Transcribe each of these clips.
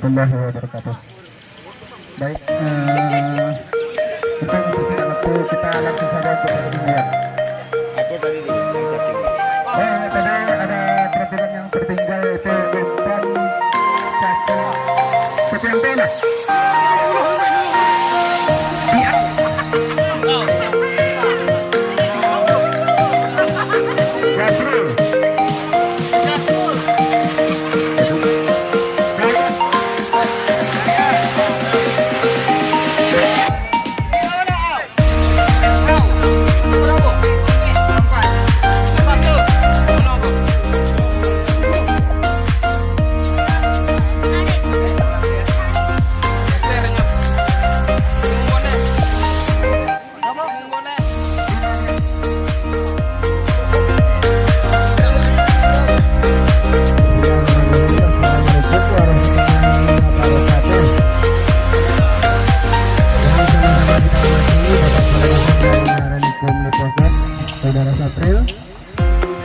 warahmatullahi wabarakatuh. Baik, untuk mempersingkat waktu kita langsung saja untuk pertandingan. Tadi ada pertandingan yang tertinggal itu umpan caca Sepiantena.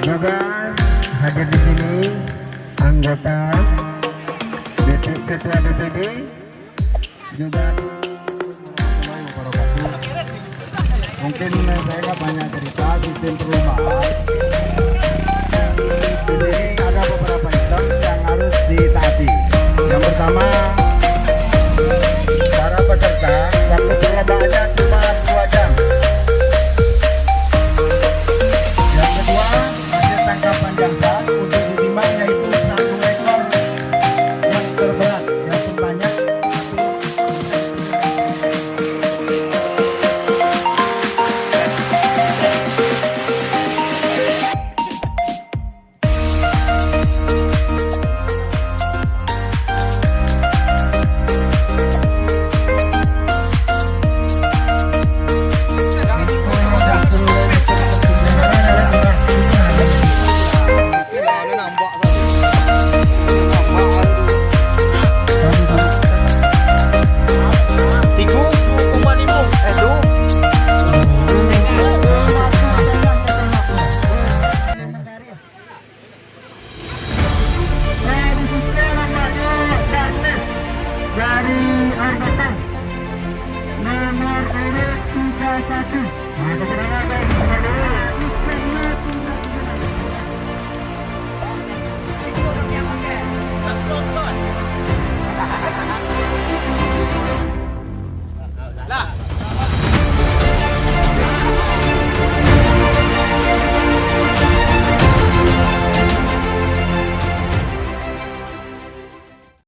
Juga hadir di sini anggota ketua DPD juga. Mungkin saya nggak banyak cerita sistem perumahan. Di sini ada beberapa item